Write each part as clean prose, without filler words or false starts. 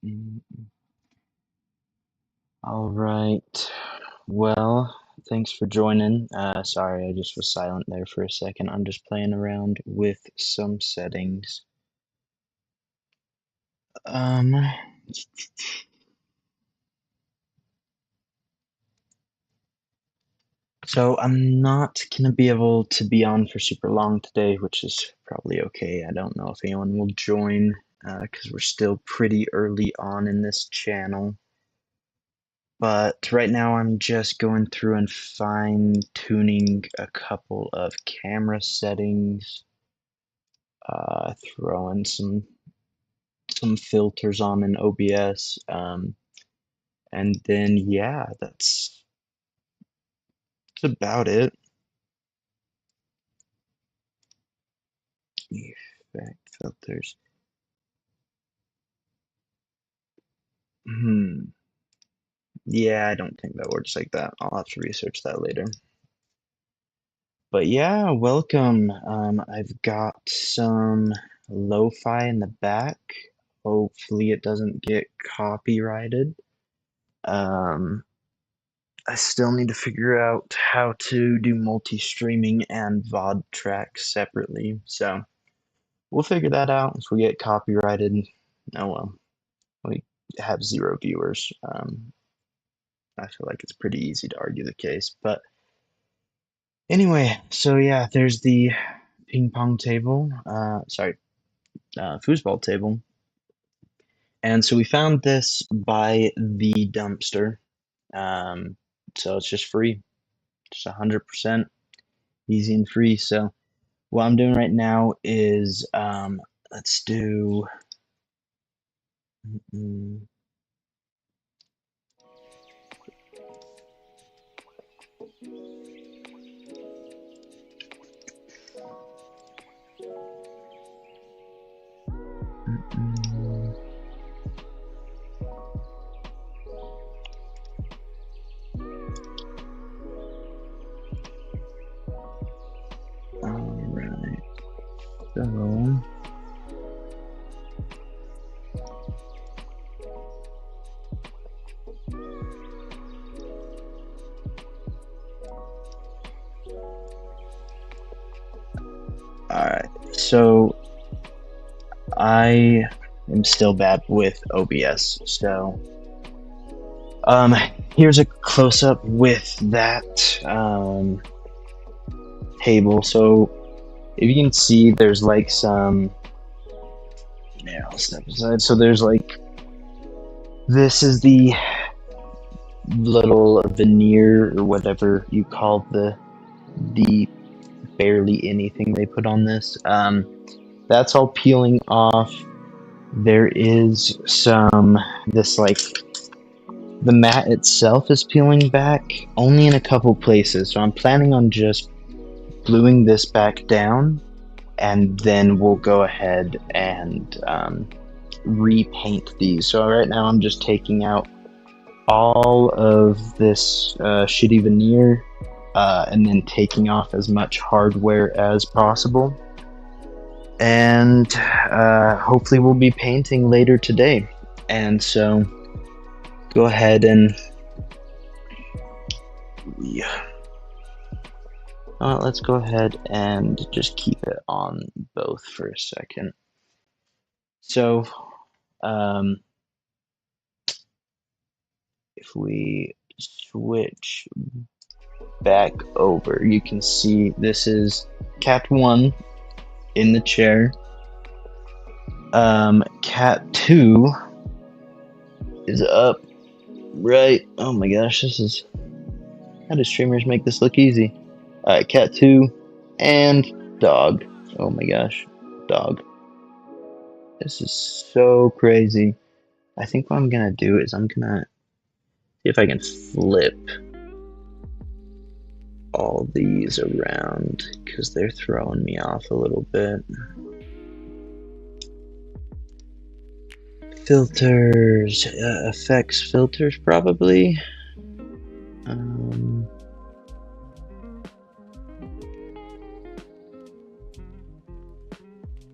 Mm. All right. Well, thanks for joining. Sorry, I just was silent there for a second. I'm just playing around with some settings. Um, so I'm not gonna be able to be on for super long today, which is probably okay. I don't know if anyone will join, because we're still pretty early on in this channel. But right now I'm just going through and fine tuning a couple of camera settings, throwing some filters on in OBS, and then yeah, that's about it. Effect filters. Hmm. Yeah, I don't think that works like that. I'll have to research that later. But yeah, welcome. I've got some lo-fi in the back. Hopefully it doesn't get copyrighted. Um, I still need to figure out how to do multi-streaming and VOD tracks separately, so we'll figure that out. If we get copyrighted, oh well, we have 0 viewers. I feel like it's pretty easy to argue the case, but anyway, so yeah, there's the ping pong table, foosball table. And so we found this by the dumpster. So it's just free, just 100% easy and free. So what I'm doing right now is let's do mm, mm, all right. So all right. So I am still bad with OBS. So um here's a close up with that table. So if you can see, there's like some. Yeah, I'll step aside. So there's like, this is the little veneer or whatever you call the barely anything they put on this. That's all peeling off. There is this like, the mat itself is peeling back only in a couple places. So I'm planning on just gluing this back down, and then we'll go ahead and repaint these. So right now I'm just taking out all of this shitty veneer, and then taking off as much hardware as possible. And hopefully we'll be painting later today. And so go ahead and let's go ahead and just keep it on both for a second. So if we switch back over, you can see this is cat 1 in the chair. Cat 2 is up right. Oh my gosh, this is, how do streamers make this look easy? Alright, cat 2 and dog. Oh my gosh, dog. This is so crazy. I think what I'm gonna do is I'm gonna see if I can flip all these around, because they're throwing me off a little bit. Filters, effects filters probably.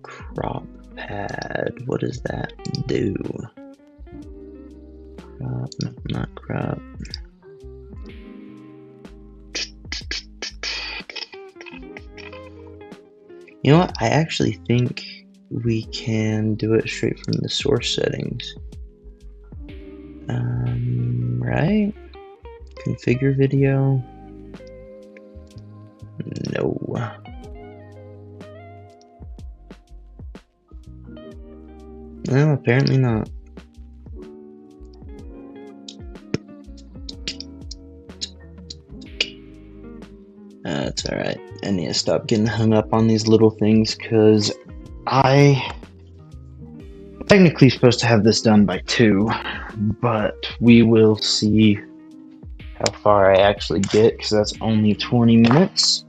Crop pad, what does that do? Crop, not crop. You know what? I actually think we can do it straight from the source settings. Right? Configure video. No. No, apparently not. That's alright. I need to stop getting hung up on these little things because I technically supposed to have this done by 2, but we will see how far I actually get because that's only 20 minutes.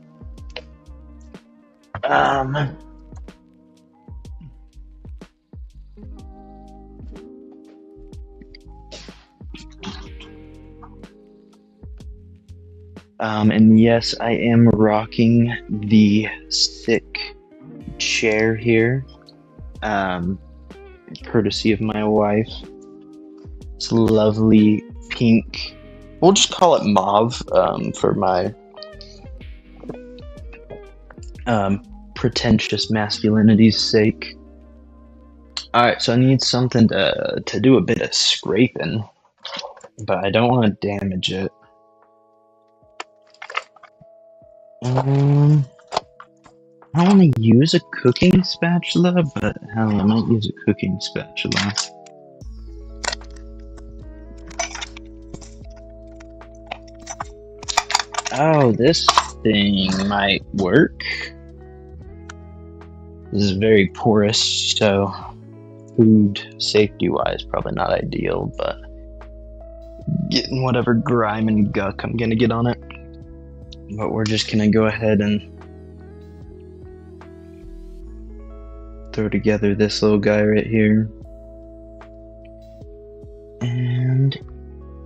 And yes, I am rocking the sick chair here, courtesy of my wife. It's lovely pink. We'll just call it mauve for my pretentious masculinity's sake. Alright, so I need something to do a bit of scraping, but I don't want to damage it. I don't want to use a cooking spatula, but hell, I might use a cooking spatula. Oh, this thing might work. This is very porous, so food safety-wise, probably not ideal, but getting whatever grime and guck I'm gonna get on it. But we're just gonna go ahead and throw together this little guy right here. And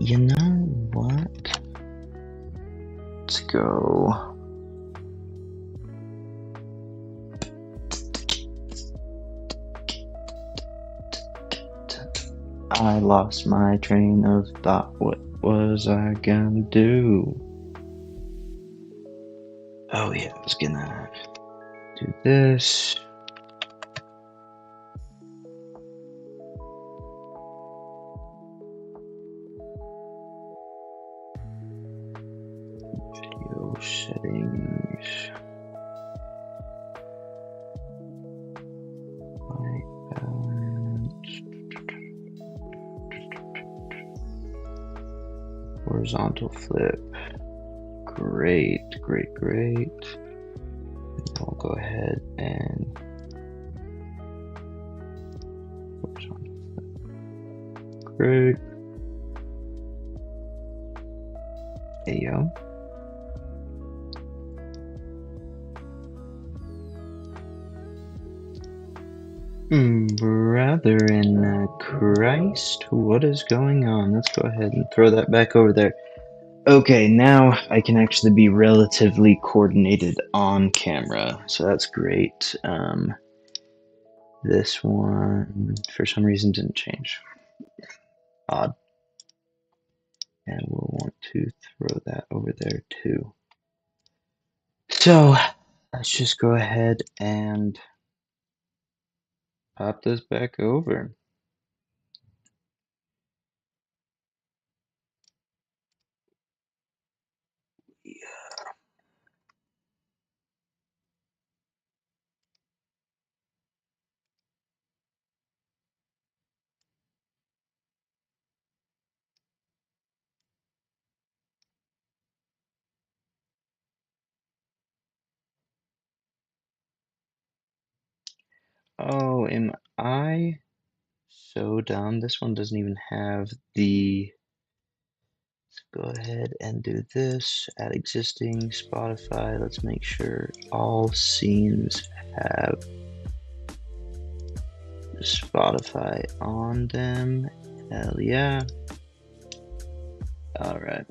you know what? Let's go. I lost my train of thought. What was I gonna do? Oh yeah, I was gonna do this. Video settings. White balance. Horizontal flip. Great. I'll go ahead and horizontal flip. Great. There you go. Brother in Christ, what is going on? Let's go ahead and throw that back over there. Okay, now I can actually be relatively coordinated on camera, so that's great. This one, for some reason, didn't change. Odd. And we'll want to throw that over there too. So, let's just go ahead and pop this back over. Oh, am I so dumb? This one doesn't even have the... Let's go ahead and do this. Add existing Spotify. Let's make sure all scenes have Spotify on them. Hell yeah. Alright.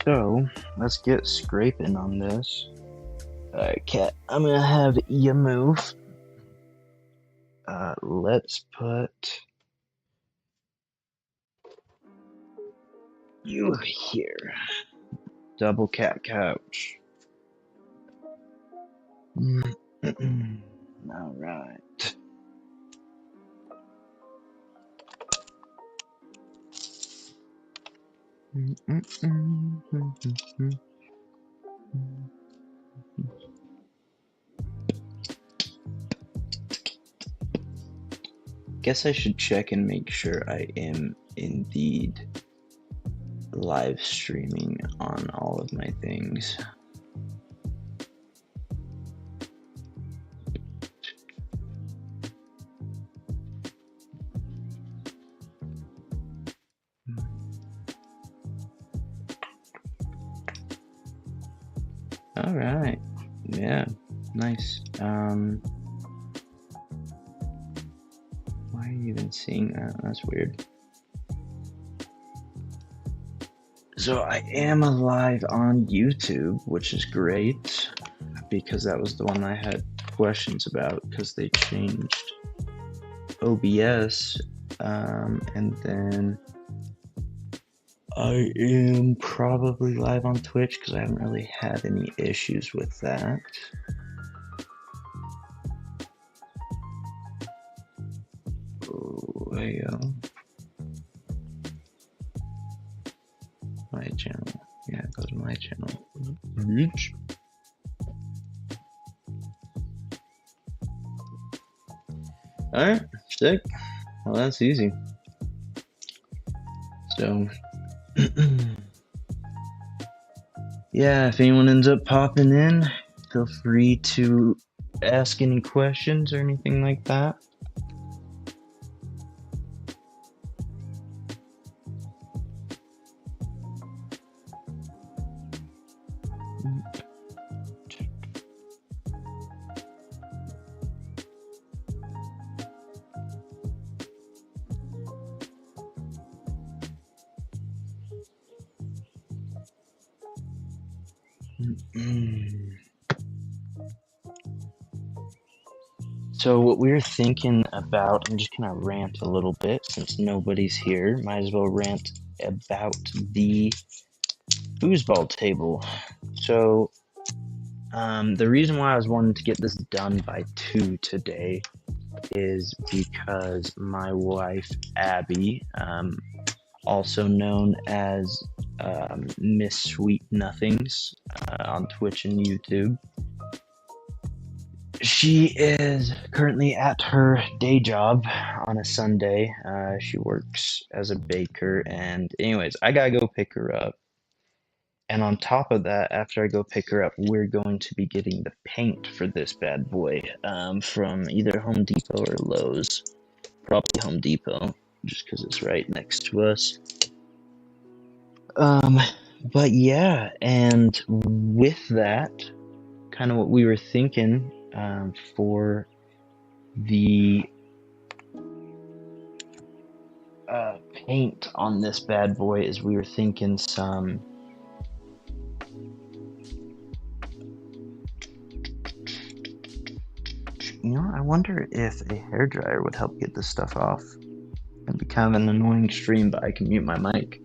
So let's get scraping on this. Alright, cat, I'm gonna have you move. Let's put you here. Double cat couch. Alright. Guess I should check and make sure I am indeed live streaming on all of my things. All right. Yeah. Nice. Why are you even seeing that? That's weird. So I am live on YouTube, which is great because that was the one I had questions about because they changed OBS, and then I am probably live on Twitch because I haven't really had any issues with that. Oh, there you go. My channel. Yeah, go to my channel. Reach. Alright, sick. Well, that's easy. So, yeah, if anyone ends up popping in, feel free to ask any questions or anything like that. So what we were thinking about, I'm just gonna rant a little bit since nobody's here. Might as well rant about the foosball table. So the reason why I was wanting to get this done by 2 today is because my wife Abby, also known as Miss Sweet Nothings on Twitch and YouTube, she is currently at her day job on a Sunday. She works as a baker, and anyways, I gotta go pick her up. And on top of that, after I go pick her up, we're going to be getting the paint for this bad boy from either Home Depot or Lowe's. Probably Home Depot, just because it's right next to us. But yeah, and with that, kind of what we were thinking for the paint on this bad boy is we were thinking some I wonder if a hairdryer would help get this stuff off. It'd be kind of an annoying stream, but I can mute my mic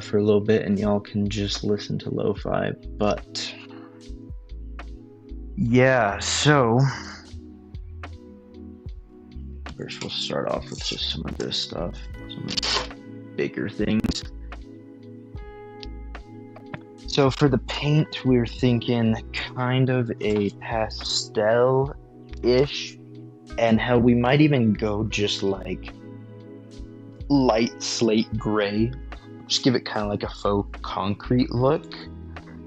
for a little bit and y'all can just listen to lo-fi. But yeah, so first we'll start off with just some of this stuff, some bigger things. So for the paint, we were thinking kind of a pastel-ish, and hell, we might even go just like light slate gray, just give it kind of like a faux concrete look.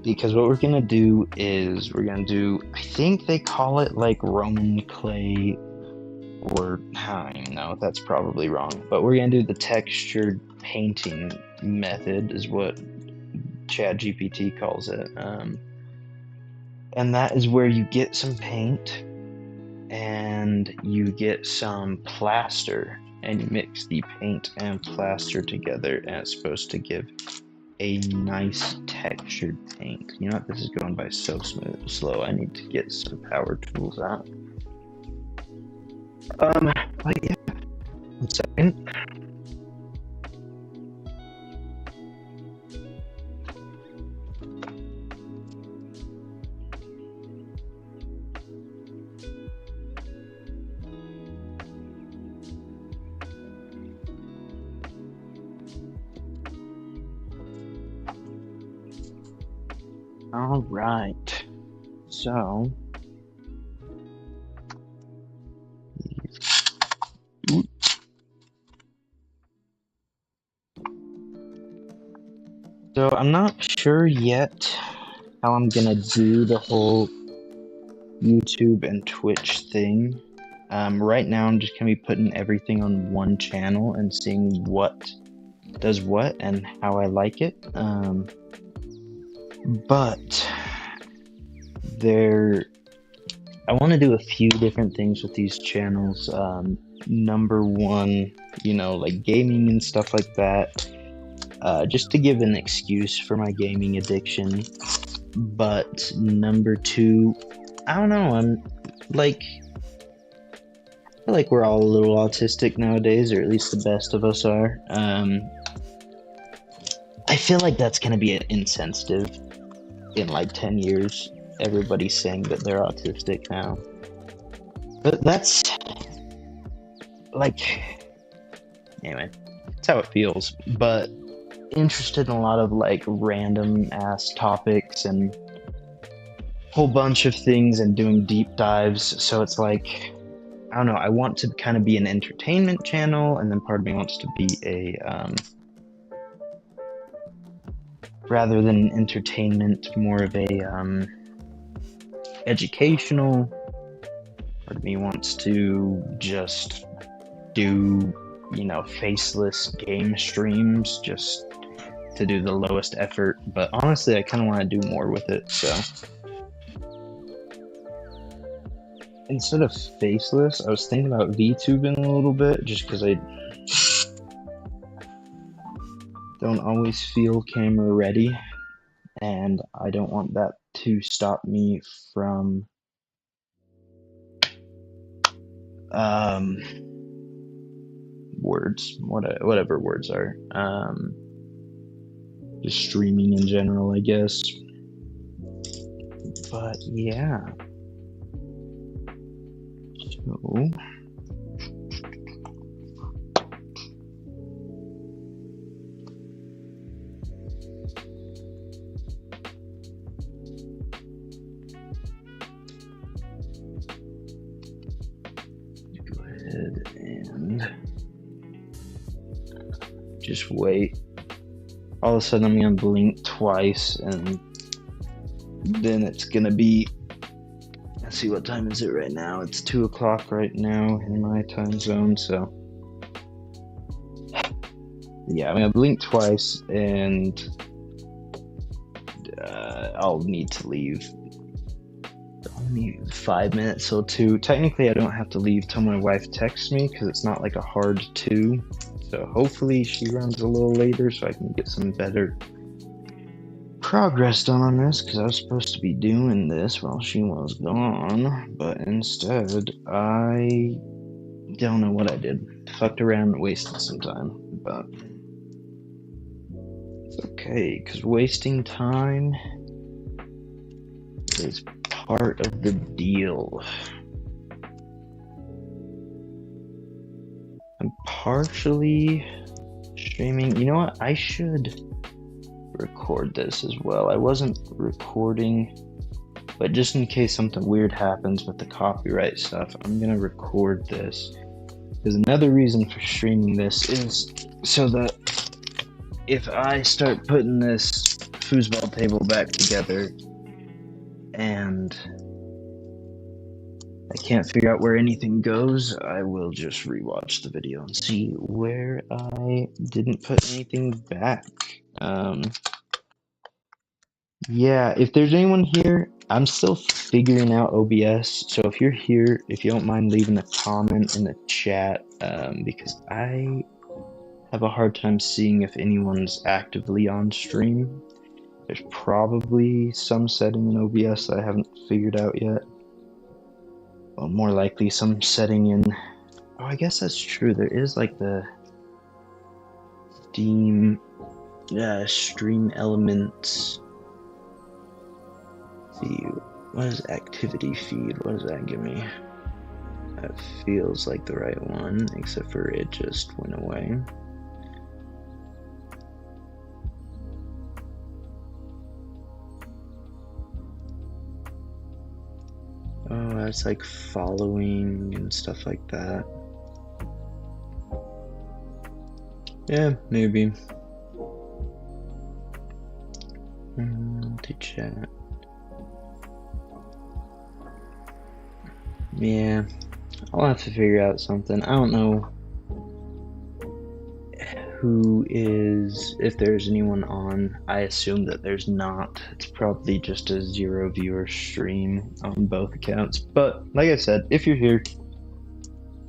Because what we're gonna do is I think they call it like Roman clay, or I don't even know, that's probably wrong, but we're gonna do the textured painting method is what ChatGPT calls it, and that is where you get some paint and you get some plaster and you mix the paint and plaster together, and it's supposed to give a nice textured paint. You know what? This is going by so slow. I need to get some power tools out. But yeah, 1 second. All right, so I'm not sure yet how I'm gonna do the whole YouTube and Twitch thing. Right now I'm just gonna be putting everything on one channel and seeing what does what and how I like it. But I want to do a few different things with these channels. Number one, like gaming and stuff like that, just to give an excuse for my gaming addiction. But number two, I don't know, I feel like we're all a little autistic nowadays, or at least the best of us are. I feel like that's going to be insensitive in like 10 years. Everybody's saying that they're autistic now. But that's like, anyway, that's how it feels. But interested in a lot of like random ass topics and whole bunch of things and doing deep dives. So it's like, I don't know, I want to kind of be an entertainment channel, and then part of me wants to be a rather than entertainment, more of a educational. Part of me wants to just do, faceless game streams just to do the lowest effort. But honestly, I kind of want to do more with it. So instead of faceless, I was thinking about VTubing a little bit, just because I don't always feel camera ready, and I don't want that to stop me from whatever words are, just streaming in general, I guess. But yeah, so go ahead and just wait. All of a sudden I'm gonna blink twice, and then it's gonna be, let's see, what time is it right now? It's 2 o'clock right now in my time zone. So yeah, I'm gonna blink twice, and I'll need to leave. Only 5 minutes till 2. Technically, I don't have to leave till my wife texts me, because it's not like a hard 2. So hopefully she runs a little later so I can get some better progress done on this, because I was supposed to be doing this while she was gone, but instead I don't know what I did. Fucked around and wasted some time, but it's okay, because wasting time is part of the deal. I'm partially streaming. You know what? I should record this as well. I wasn't recording, but just in case something weird happens with the copyright stuff, I'm gonna record this. Because another reason for streaming this is so that if I start putting this foosball table back together and I can't figure out where anything goes, I will just rewatch the video and see where I didn't put anything back. Yeah, if there's anyone here, I'm still figuring out OBS, so if you're here, if you don't mind leaving a comment in the chat, because I have a hard time seeing if anyone's actively on stream. There's probably some setting in OBS that I haven't figured out yet. Well, more likely some setting in... Oh, I guess that's true. There is like the Steam stream elements. Let's see, what is activity feed? What does that give me? That feels like the right one, except for it just went away. Oh, that's like following and stuff like that. Yeah, maybe. To chat. Yeah, I'll have to figure out something. I don't know who is, if there's anyone on. I assume that there's not. It's probably just a 0 viewer stream on both accounts. But like I said, if you're here,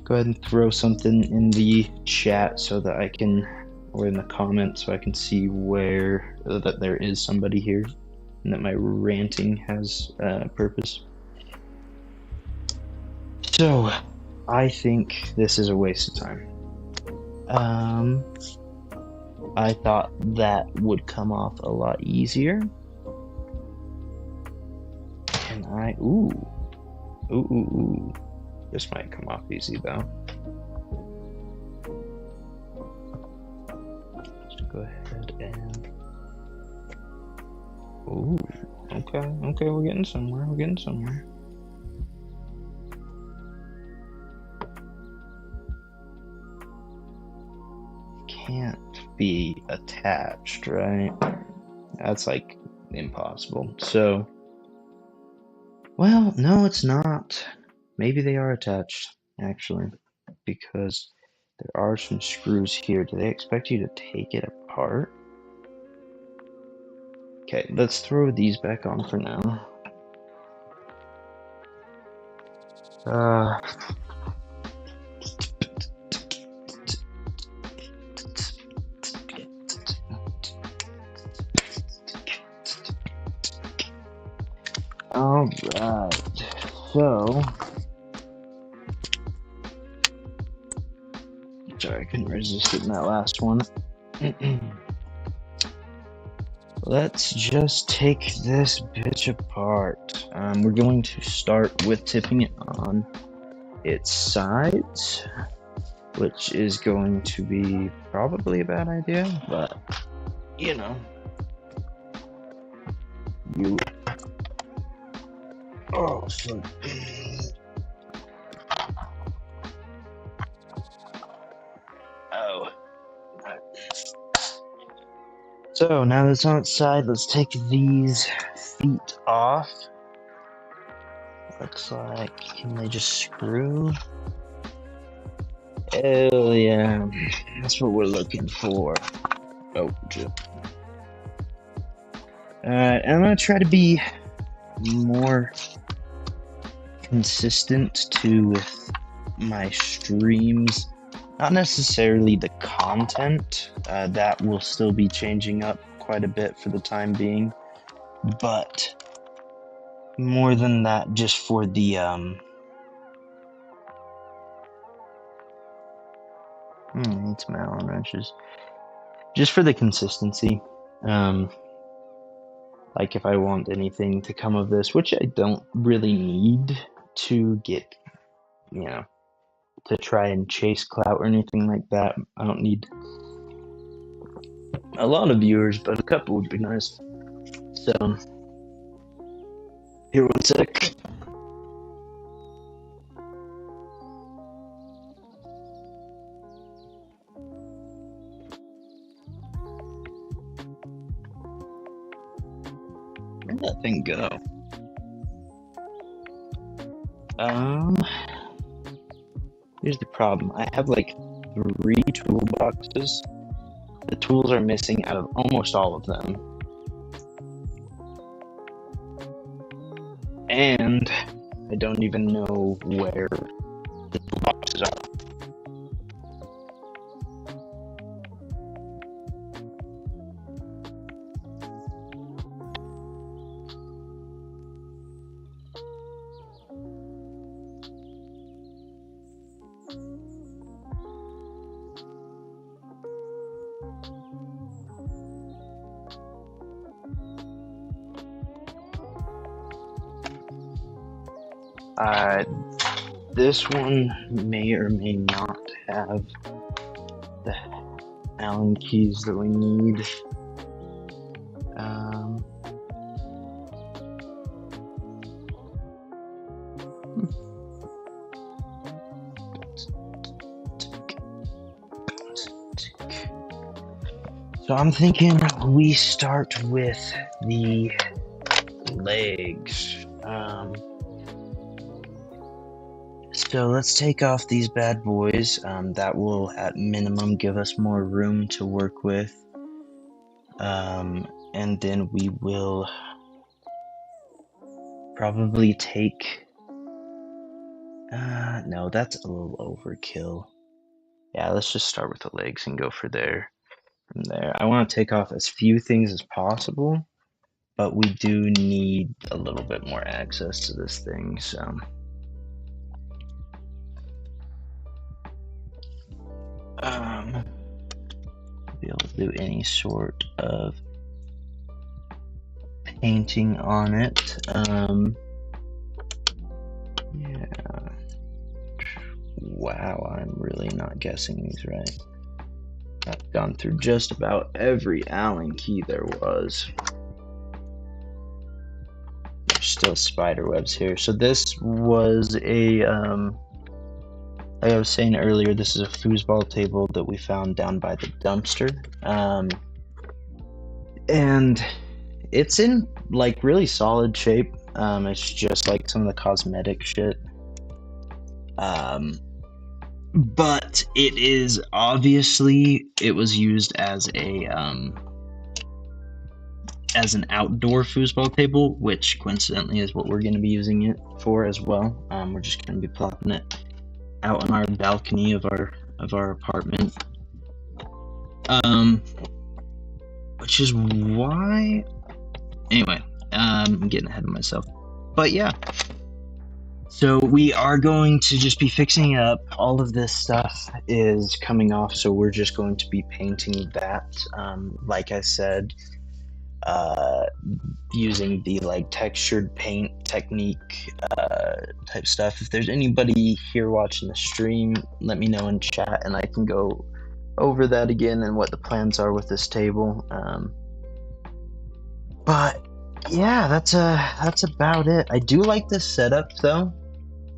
go ahead and throw something in the chat so that I can, or in the comments, so I can see where that there is somebody here and that my ranting has purpose. So, I think this is a waste of time. I thought that would come off a lot easier. And ooh. This might come off easy though. Let's go ahead and... Ooh, okay, we're getting somewhere, Can't be attached, right? That's like impossible. So, well, no, it's not. Maybe they are attached, actually, because there are some screws here. Do they expect you to take it apart? Okay, let's throw these back on for now. Alright, so... Sorry, I couldn't resist it in that last one. Let's just take this bitch apart. We're going to start with tipping it on its sides, which is going to be probably a bad idea, but, you know. Oh, fuck. Oh. So, now that it's on its side, let's take these feet off. Looks like, can they just screw? Hell yeah. That's what we're looking for. Oh, shit. Alright, I'm gonna try to be more consistent with my streams. Not necessarily the content, that will still be changing up quite a bit for the time being, but more than that, just for the need some Allen wrenches. Just for the consistency. Like if I want anything to come of this, which I don't really need to get, you know, to try and chase clout or anything like that. I don't need a lot of viewers, but a couple would be nice. So, here, one sec. Where'd that thing go? Here's the problem. I have like 3 toolboxes. The tools are missing out of almost all of them. And I don't even know where the toolboxes are. This one may or may not have the Allen keys that we need. So I'm thinking we start with the legs. So let's take off these bad boys. That will, at minimum, give us more room to work with. And then we will probably take... no, that's a little overkill. Yeah, let's just start with the legs and go from there. I want to take off as few things as possible, but we do need a little bit more access to this thing, so... be able to do any sort of painting on it. Yeah. Wow, I'm really not guessing these right. I've gone through just about every Allen key there was. There's still spider webs here. So this was a, like I was saying earlier, this is a foosball table that we found down by the dumpster. And it's in like really solid shape. It's just like some of the cosmetic shit. But it is obviously, it was used as a as an outdoor foosball table, which coincidentally is what we're going to be using it for as well. We're just going to be plopping it out on our balcony of our apartment. Which is why, anyway, I'm getting ahead of myself. But yeah. So we are going to just be fixing it up. All of this stuff is coming off, so we're just going to be painting that. Like I said, using the like textured paint technique type stuff. If there's anybody here watching the stream, let me know in chat, and I can go over that again and what the plans are with this table. But yeah, that's about it. I do like this setup though,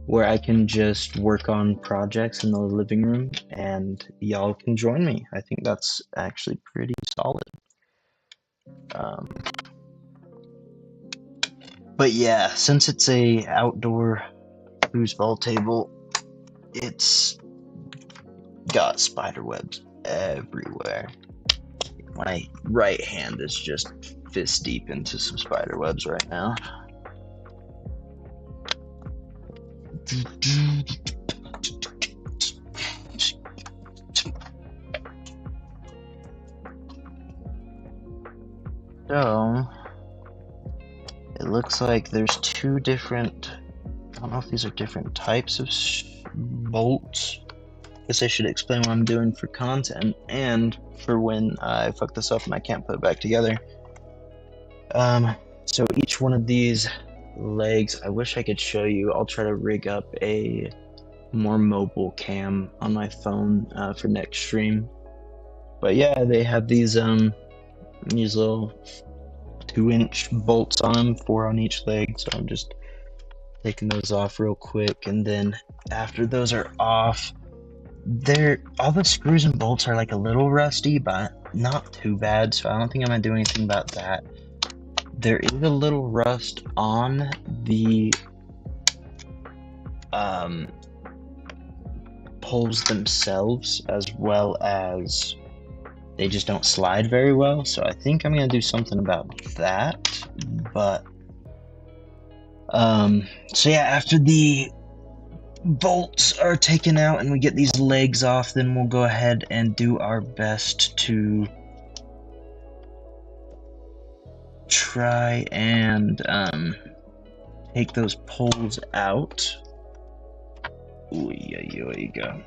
where I can just work on projects in the living room and y'all can join me. I think that's actually pretty solid. But yeah, since it's a outdoor foosball table, it's got spider webs everywhere. My right hand is just fist deep into some spider webs right now. So, it looks like there's two different, I don't know if these are different types of bolts. I guess I should explain what I'm doing for content and for when I fuck this up and I can't put it back together. So each one of these legs, I wish I could show you. I'll try to rig up a more mobile cam on my phone for next stream. But yeah, they have these little 2-inch bolts on them, 4 on each leg. So I'm just taking those off real quick, and then after those are off, all the screws and bolts are like a little rusty, but not too bad. So I don't think I'm gonna do anything about that. There is a little rust on the poles themselves, as well as they just don't slide very well. So I think I'm gonna do something about that. But so yeah, after the bolts are taken out and we get these legs off, then we'll go ahead and do our best to try and take those poles out. Ooh, there you go.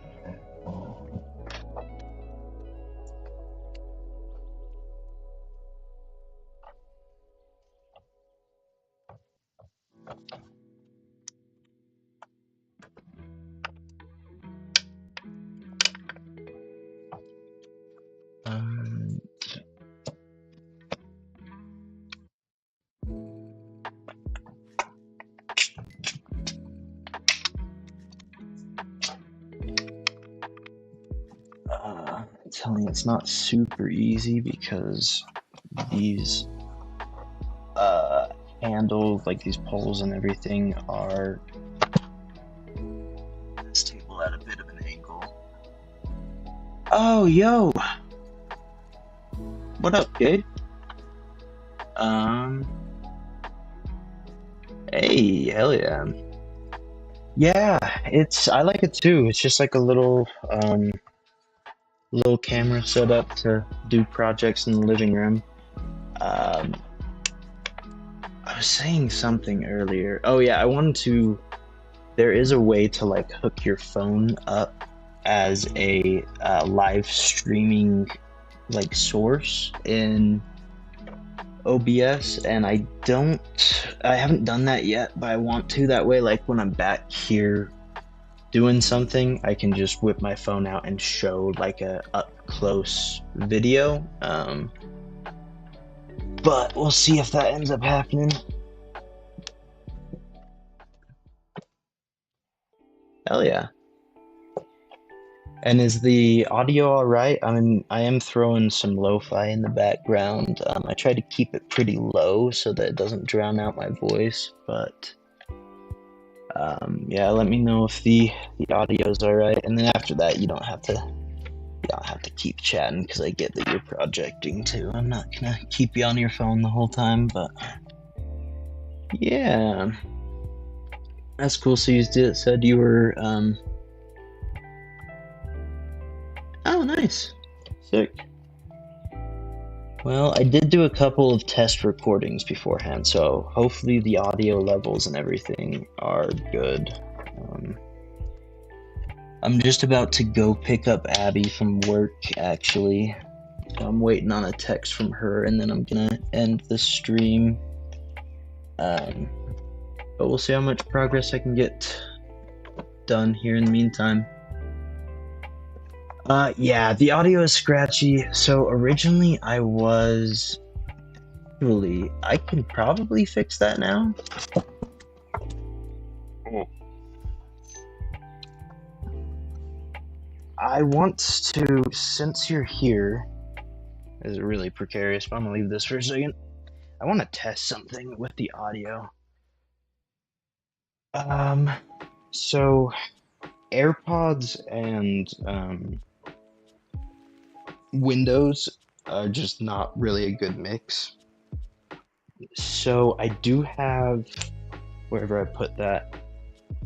it's not super easy because these handles, like these poles and everything, are this table at a bit of an angle. Oh, yo! What up, Gabe? Hey, hell yeah. Yeah, I like it too. It's just like a little camera set up to do projects in the living room. Um, I was saying something earlier. Oh yeah, there is a way to like hook your phone up as a live streaming like source in OBS, and I haven't done that yet, but I want to. That way, like when I'm back here doing something, I can just whip my phone out and show like a up close video. But we'll see if that ends up happening. Hell yeah. And is the audio all right? I mean, I am throwing some lo-fi in the background. I try to keep it pretty low so that it doesn't drown out my voice, but yeah, let me know if the audio's all right. And then after that, you don't have to keep chatting because I get that you're projecting too. I'm not gonna keep you on your phone the whole time, but yeah, that's cool. So you said you were oh, nice. Sick. Well, I did do a couple of test recordings beforehand, so hopefully the audio levels and everything are good. I'm just about to go pick up Abby from work, actually. So I'm waiting on a text from her, and then I'm gonna end the stream. But we'll see how much progress I can get done here in the meantime. Yeah, the audio is scratchy. So originally I can probably fix that now. I want to, since you're here, this is really precarious, but I'm gonna leave this for a second. I want to test something with the audio. So AirPods and Windows are just not really a good mix. So I do have, wherever I put that,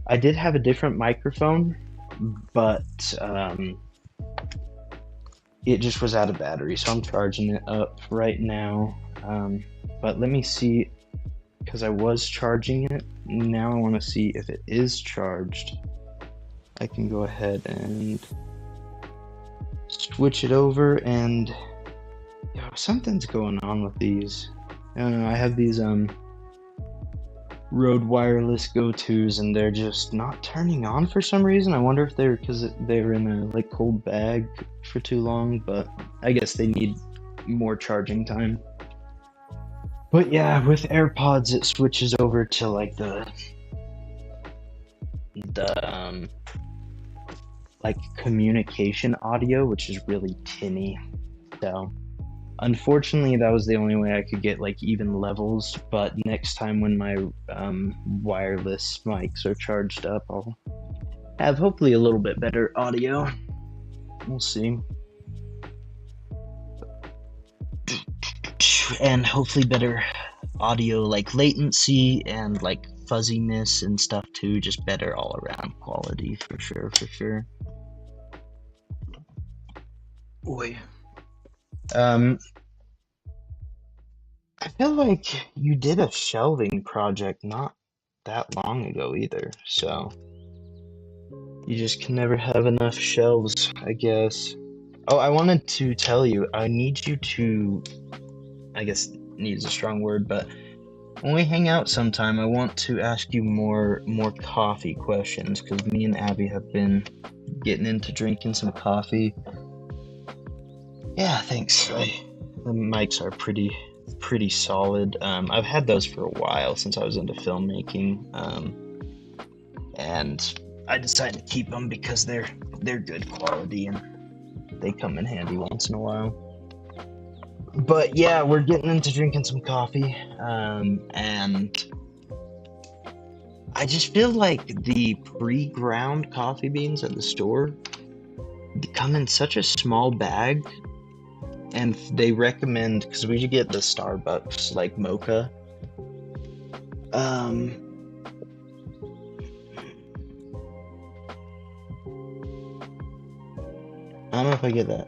I did have a different microphone, but it just was out of battery, so I'm charging it up right now. But let me see, because I was charging it. Now I want to see if it is charged. I can go ahead and switch it over, and something's going on with these. I don't know, I have these Rode Wireless go-tos, and they're just not turning on for some reason. I wonder if they're because they were in a like cold bag for too long, but I guess they need more charging time. But yeah, with AirPods it switches over to like the like communication audio, which is really tinny. So unfortunately that was the only way I could get like even levels, but next time when my wireless mics are charged up, I'll have hopefully a little bit better audio. We'll see. And hopefully better audio like latency and like fuzziness and stuff too, just better all around quality for sure. Boy. I feel like you did a shelving project not that long ago either, so you just can never have enough shelves, I guess. Oh, I wanted to tell you, I need you to, I guess needs a strong word, but when we hang out sometime, I want to ask you more coffee questions, because me and Abby have been getting into drinking some coffee. Yeah, thanks. The mics are pretty solid. I've had those for a while since I was into filmmaking, and I decided to keep them because they're good quality, and they come in handy once in a while. But yeah, we're getting into drinking some coffee, and I just feel like the pre-ground coffee beans at the store come in such a small bag, and they recommend, because we should get the Starbucks like mocha. I don't know if I get that.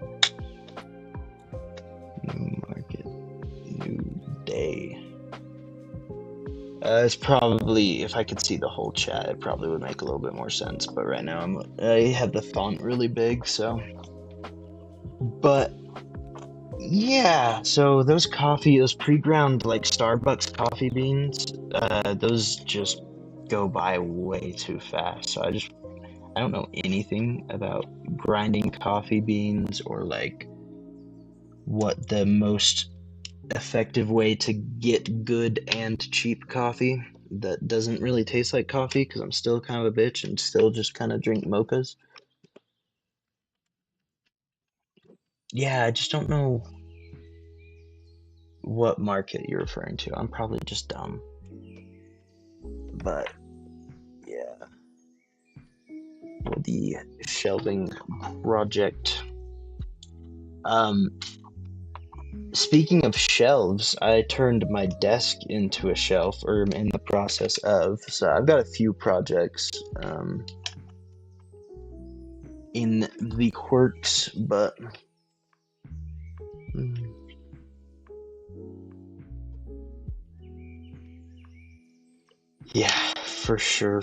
New market, new day. It's probably, if I could see the whole chat, it probably would make a little bit more sense. But right now, I have the font really big, so. But yeah, so those pre-ground like Starbucks coffee beans, those just go by way too fast. So I don't know anything about grinding coffee beans or like what the most effective way to get good and cheap coffee that doesn't really taste like coffee, because I'm still kind of a bitch and still just kind of drink mochas. Yeah, I just don't know what market you're referring to. I'm probably just dumb. But yeah, the shelving project. Speaking of shelves, I turned my desk into a shelf, or am in the process of. So I've got a few projects in the quirks, but yeah, for sure.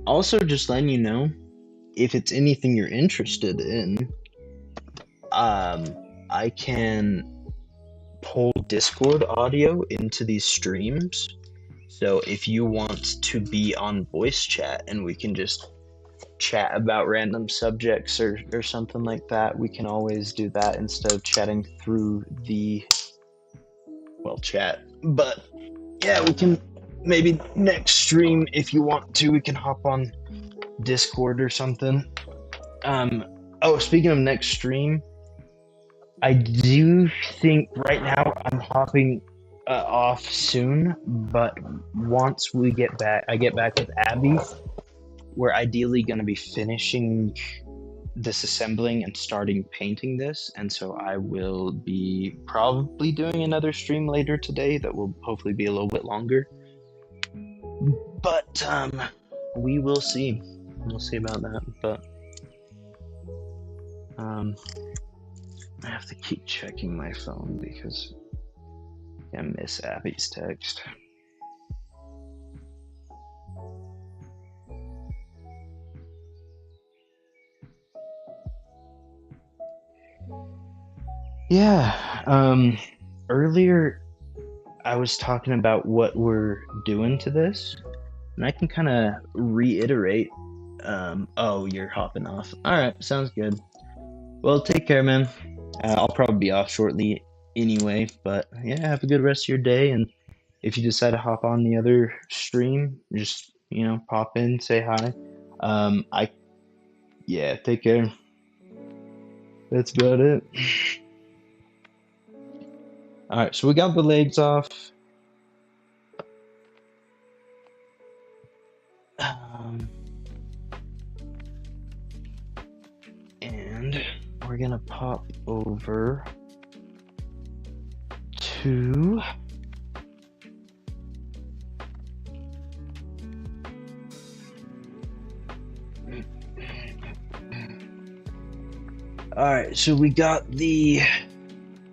Also just letting you know, if it's anything you're interested in, I can pull Discord audio into these streams. So if you want to be on voice chat and we can just chat about random subjects or something like that, we can always do that instead of chatting through the chat. But yeah, we can maybe next stream, if you want to, we can hop on Discord or something. Speaking of next stream, I do think right now I'm hopping off soon, but once I get back with Abby, we're ideally going to be finishing disassembling and starting painting this, and so I will be probably doing another stream later today that will hopefully be a little bit longer. But we will see. We'll see about that. But I have to keep checking my phone because I miss Abby's text. Yeah, earlier I was talking about what we're doing to this, and I can kind of reiterate. Oh, you're hopping off. All right, sounds good. Well, take care, man. I'll probably be off shortly anyway, but yeah, have a good rest of your day, and if you decide to hop on the other stream, just, pop in, say hi. Take care. That's about it. Alright, so we got the legs off. And we're gonna pop over to Alright, so we got the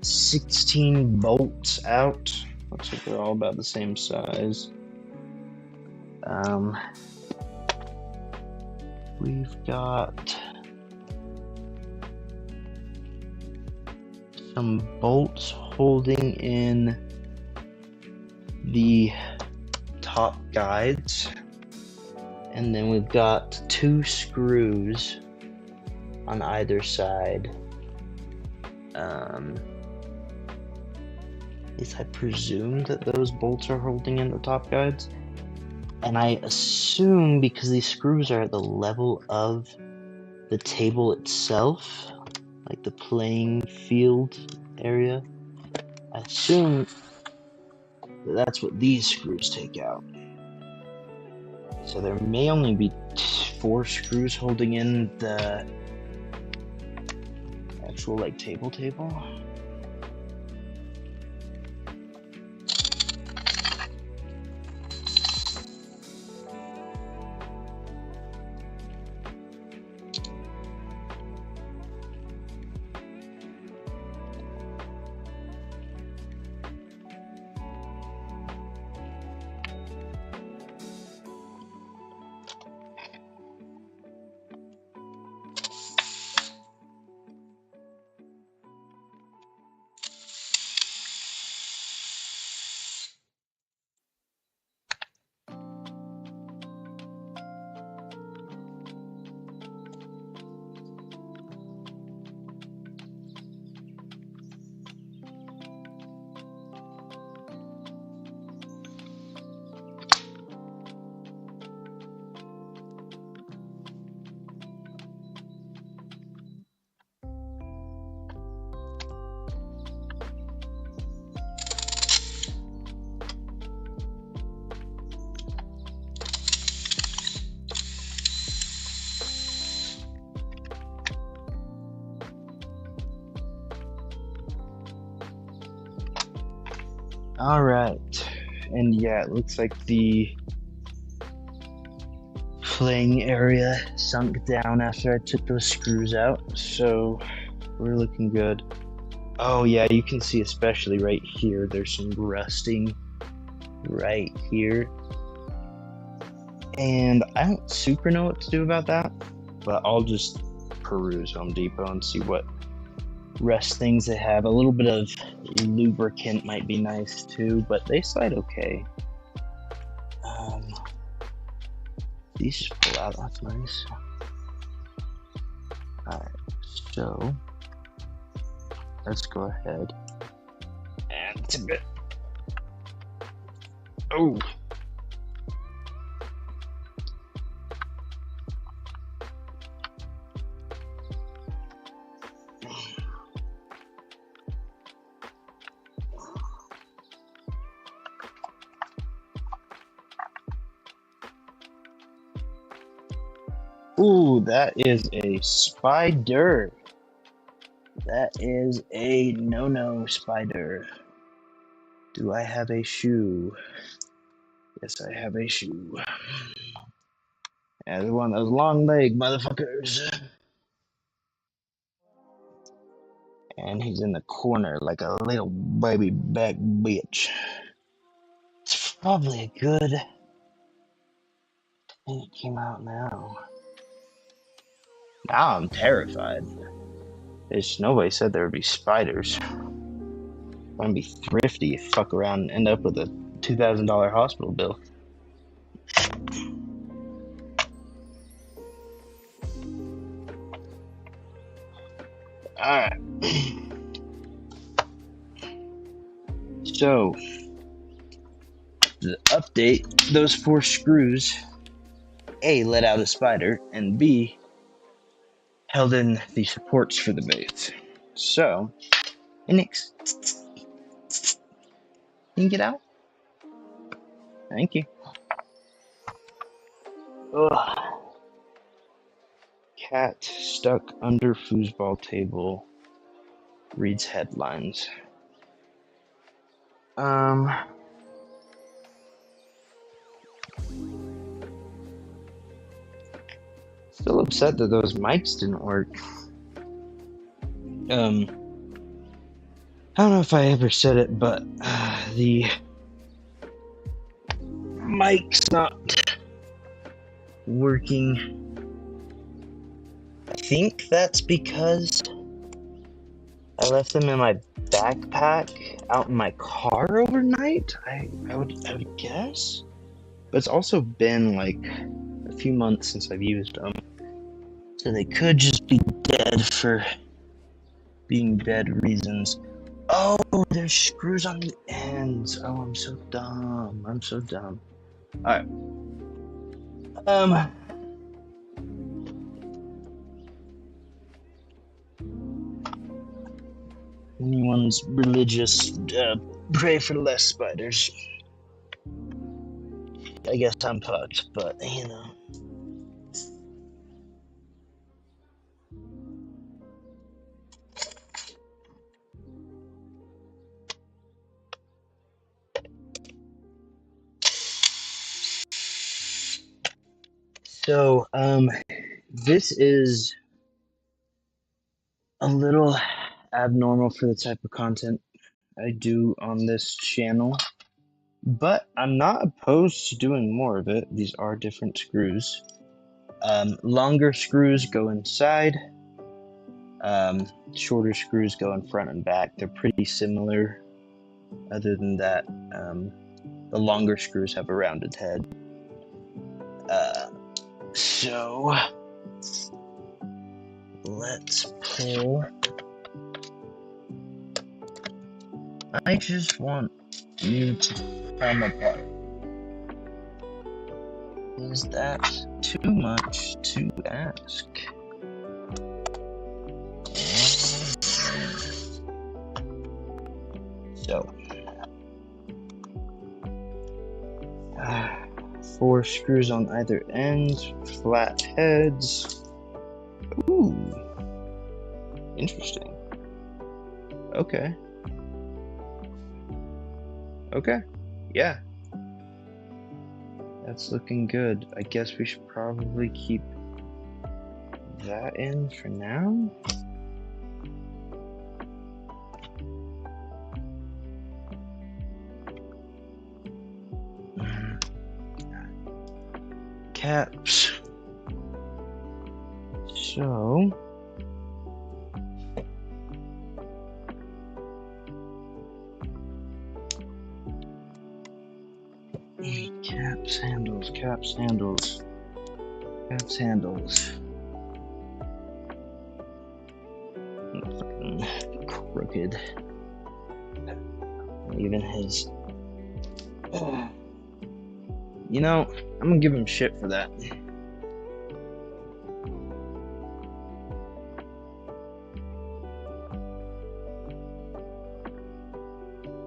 16 bolts out. Looks like they're all about the same size. We've got some bolts holding in the top guides, and then we've got 2 screws on either side. At least I presume that those bolts are holding in the top guides, and I assume because these screws are at the level of the table itself, like the playing field area. I assume that's what these screws take out. So there may only be 4 screws holding in the actual like table. Alright, and yeah, it looks like the playing area sunk down after I took those screws out, so we're looking good. Oh yeah, you can see especially right here, there's some rusting right here. And I don't super know what to do about that, but I'll just peruse Home Depot and see what rust things they have. A little bit of lubricant might be nice too, but they slide okay. These just pull out, that's nice. Alright, so let's go ahead and it's a bit. Oh! Ooh, that is a spider. That is a no-no spider. Do I have a shoe? Yes, I have a shoe. Yeah, one of those long leg motherfuckers. And he's in the corner like a little baby back bitch. It's probably a good thing it came out now. Now I'm terrified. Nobody said there would be spiders. I'm gonna be thrifty if fuck around and end up with a $2,000 hospital bill. Alright. So, the update, those 4 screws, A, let out a spider, and B, held in the supports for the base. So, hey Nix, can you get out? Thank you. Ugh. Cat stuck under foosball table reads headlines. Still upset that those mics didn't work. I don't know if I ever said it, but the mic's not working. I think that's because I left them in my backpack out in my car overnight. I would guess, but it's also been like a few months since I've used them, so they could just be dead for being dead reasons. Oh, there's screws on the ends. Oh, I'm so dumb. Alright. anyone's religious, pray for less spiders. I guess I'm fucked, but you know. So, this is a little abnormal for the type of content I do on this channel, but I'm not opposed to doing more of it. These are different screws. Longer screws go inside. Shorter screws go in front and back. They're pretty similar. Other than that, the longer screws have a rounded head. So let's pull. I just want you to come apart. Is that too much to ask? So, 4 screws on either end, flat heads. Ooh, interesting. Okay. Okay, yeah. That's looking good. I guess we should probably keep that in for now. Caps. So caps, handles, caps, handles, caps, handles. Fucking crooked. Even his. You know, I'm gonna give him shit for that.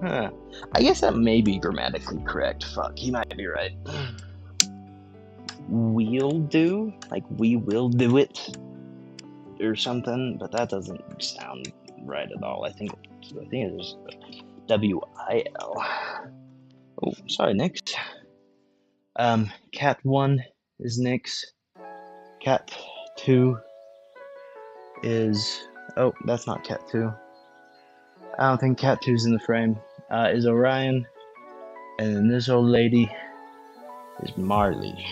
Huh. I guess that may be grammatically correct. Fuck, he might be right. We'll do? Like, we will do it? Or something, but that doesn't sound right at all. I think it's W-I-L. Oh, sorry, Nix. Cat 1 is Nix. Cat 2 is... Oh, that's not Cat 2. I don't think Cat 2's in the frame. Is Orion. And then this old lady is Marley.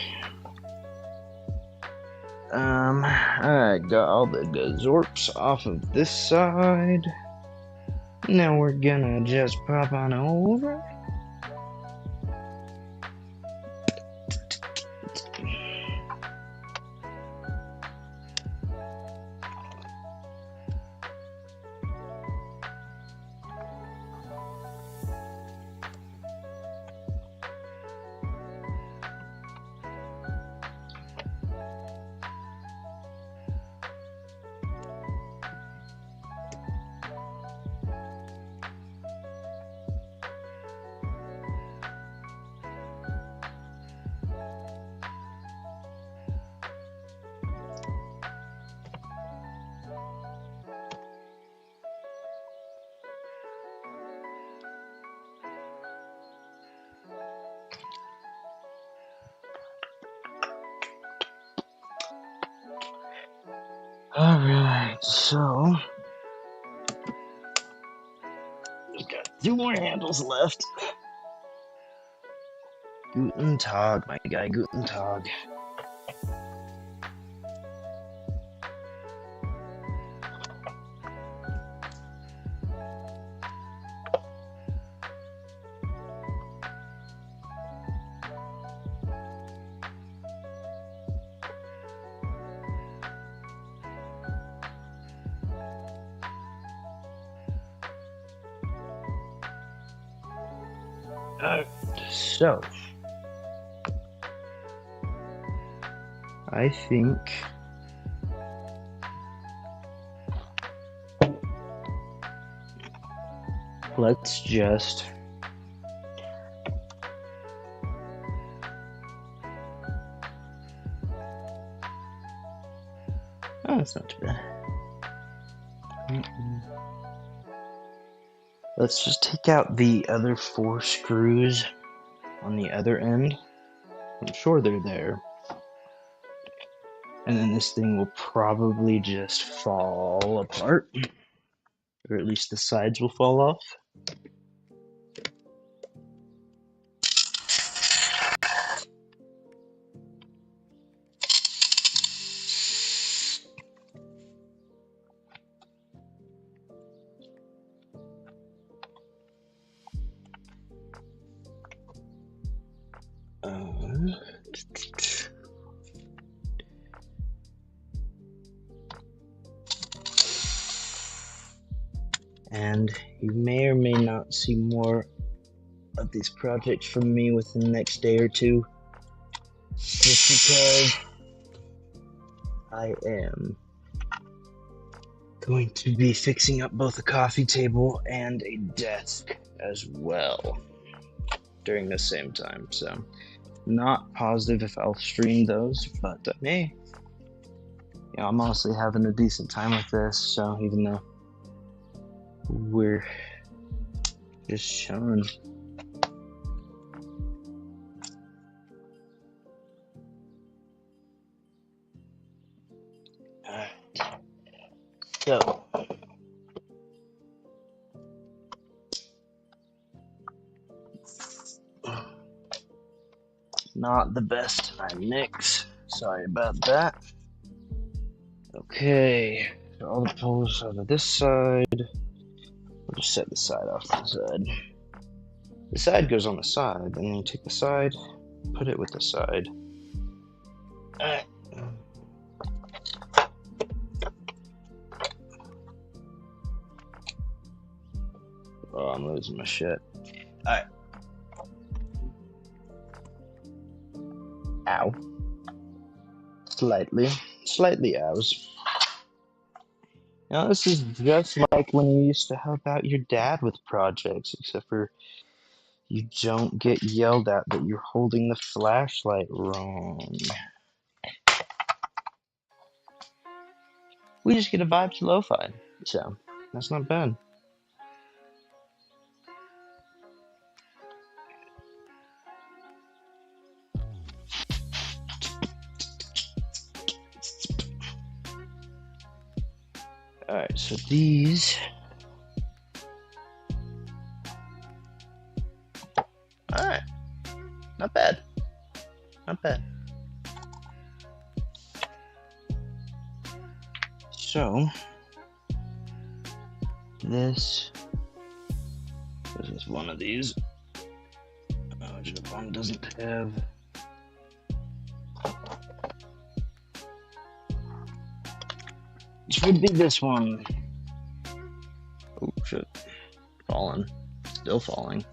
Alright, got all the gazorps off of this side. Now we're gonna just pop on over. Alright, so we've got 2 more handles left. Guten Tag, my guy, Guten Tag. So I think let's just oh, that's not too bad. Let's just take out the other 4 screws on the other end. I'm sure they're there. And then this thing will probably just fall apart. Or at least the sides will fall off. And you may or may not see more of these projects from me within the next day or two, just because I am going to be fixing up both a coffee table and a desk as well during the same time. So not positive if I'll stream those, but hey, you know, I'm honestly having a decent time with this. So even though we're just showing. Alright. So not the best time mix. Sorry about that. Okay, so all the poles over this side. We'll just set the side off to the side. The side goes on the side, and then you take the side, put it with the side. Alright. Oh, I'm losing my shit. Alright. Ow. Slightly ows. Now, this is just like when you used to help out your dad with projects, except for you don't get yelled at that you're holding the flashlight wrong. We just get a vibe to lo-fi, so that's not bad. Alright, so these... Alright. Not bad. Not bad. So... This is one of these. Which one doesn't have... This would be this one. Oh shit. Falling. Still falling.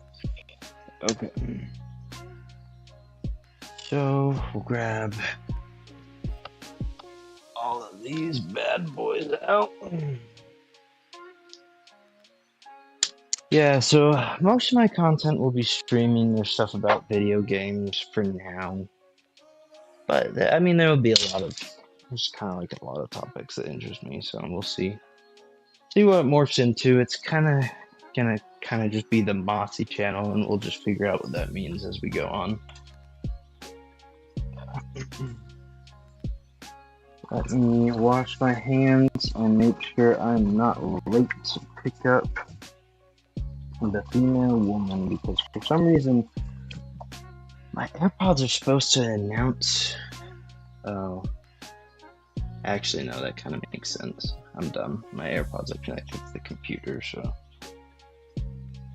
Okay. So we'll grab all of these bad boys out. Yeah, so most of my content will be streaming or stuff about video games for now. But I mean, there will be a lot of, there's kind of like a lot of topics that interest me, so we'll see what it morphs into. It's gonna just be the Mossy channel, and we'll just figure out what that means as we go on. Let me wash my hands and make sure I'm not late to pick up the female woman, because for some reason my AirPods are supposed to announce. Oh, actually, no, that kind of makes sense. I'm dumb. My AirPods are connected to the computer, so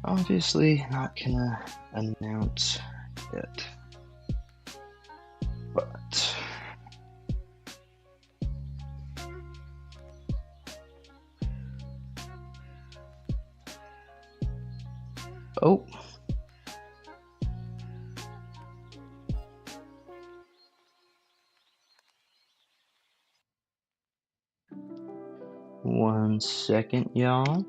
obviously not gonna announce it. But oh. One second, y'all.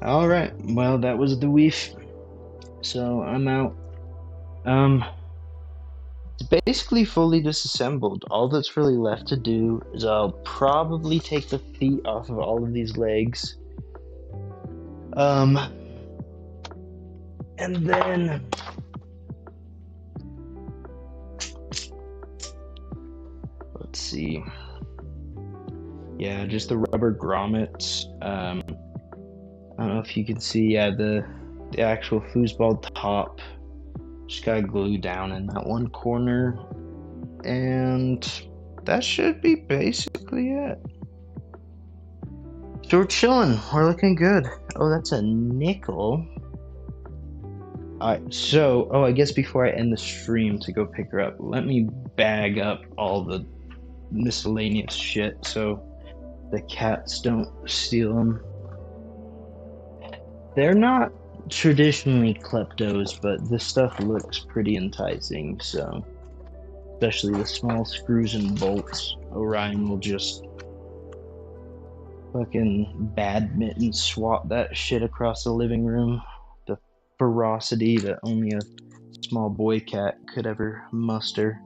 All right. Well, that was the weef. So I'm out. It's basically fully disassembled. All that's really left to do is I'll probably take the feet off of all of these legs. And then let's see. Yeah, just the rubber grommets. I don't know if you can see. Yeah, the actual foosball top just got glued down in that one corner, and that should be basically it. So we're chilling. We're looking good. Oh, that's a nickel. Alright, so, I guess before I end the stream to go pick her up, let me bag up all the miscellaneous shit so the cats don't steal them. They're not traditionally kleptos, but this stuff looks pretty enticing, so especially the small screws and bolts. Orion will just fucking badminton swat that shit across the living room. The ferocity that only a small boy cat could ever muster.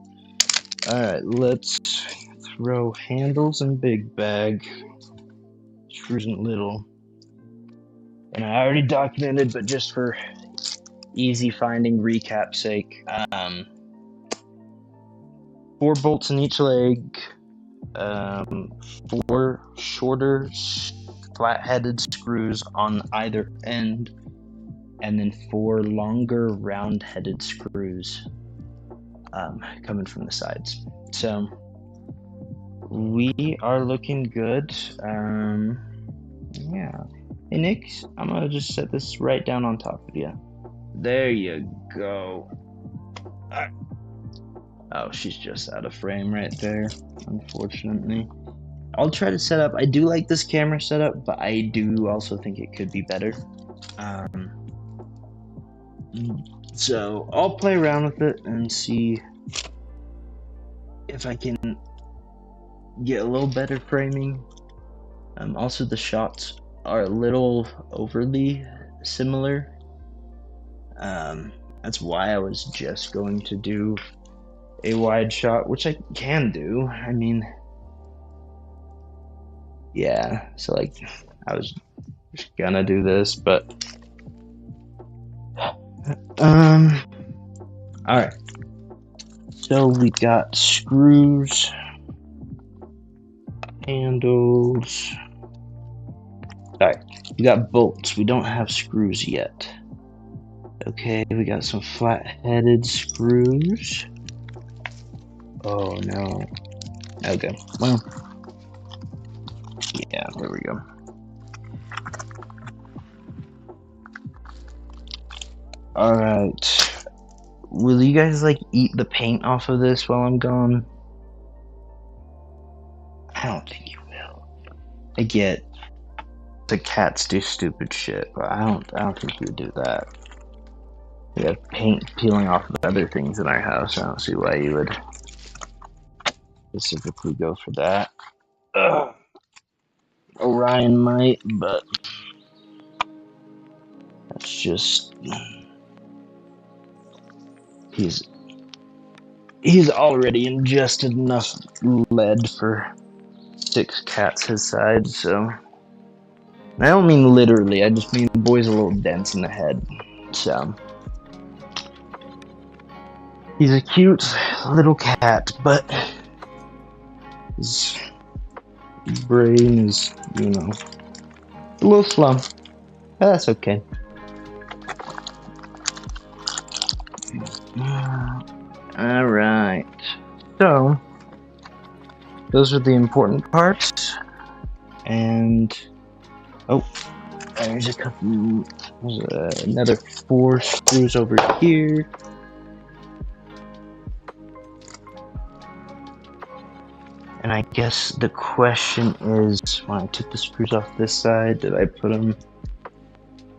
Alright, let's throw handles in big bag, screws in little. And I already documented, but just for easy finding recap sake, 4 bolts in each leg, 4 shorter flat-headed screws on either end, and then 4 longer round-headed screws coming from the sides. So we are looking good. Yeah. Hey Nick, I'm gonna just set this right down on top of you. There you go. Oh, she's just out of frame right there, unfortunately. I'll try to set up. I do like this camera setup, but I do also think it could be better. So I'll play around with it and see if I can get a little better framing. Also, the shots are a little overly similar. That's why I was just going to do a wide shot, which I can do. I mean, yeah, so like I was just gonna do this, but alright. So we got screws, handles. Alright, we got bolts. We don't have screws yet. Okay, we got some flat-headed screws. Oh no. Okay, well, yeah, there we go. Alright. Will you guys, like, eat the paint off of this while I'm gone? I don't think you will. I get the cats do stupid shit, but I don't think you would do that. We have paint peeling off of other things in our house. I don't see why you would specifically go for that. Orion might, but that's just he's already ingested enough lead for 6 cats his size, so I don't mean literally, I just mean the boy's a little dense in the head. So he's a cute little cat, but his brain is, you know, a little slow. But that's okay. Alright. So those are the important parts. And oh, there's a couple. There's another 4 screws over here. And I guess the question is, when I took the screws off this side, did I put them?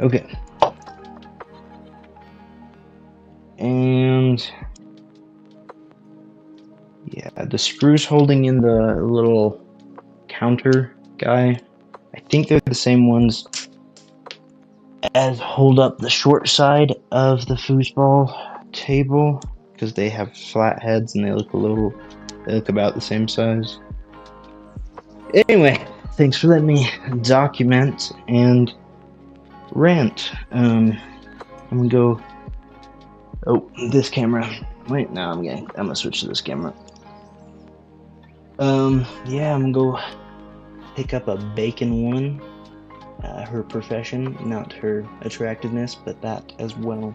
Okay. And yeah, the screws holding in the little counter guy, I think they're the same ones as hold up the short side of the foosball table because they have flat heads and they look about the same size. Anyway, thanks for letting me document and rant. I'm gonna go. Oh, this camera. Wait, no, I'm gonna switch to this camera. Yeah, I'm gonna go pick up a bacon woman. Her profession, not her attractiveness, but that as well.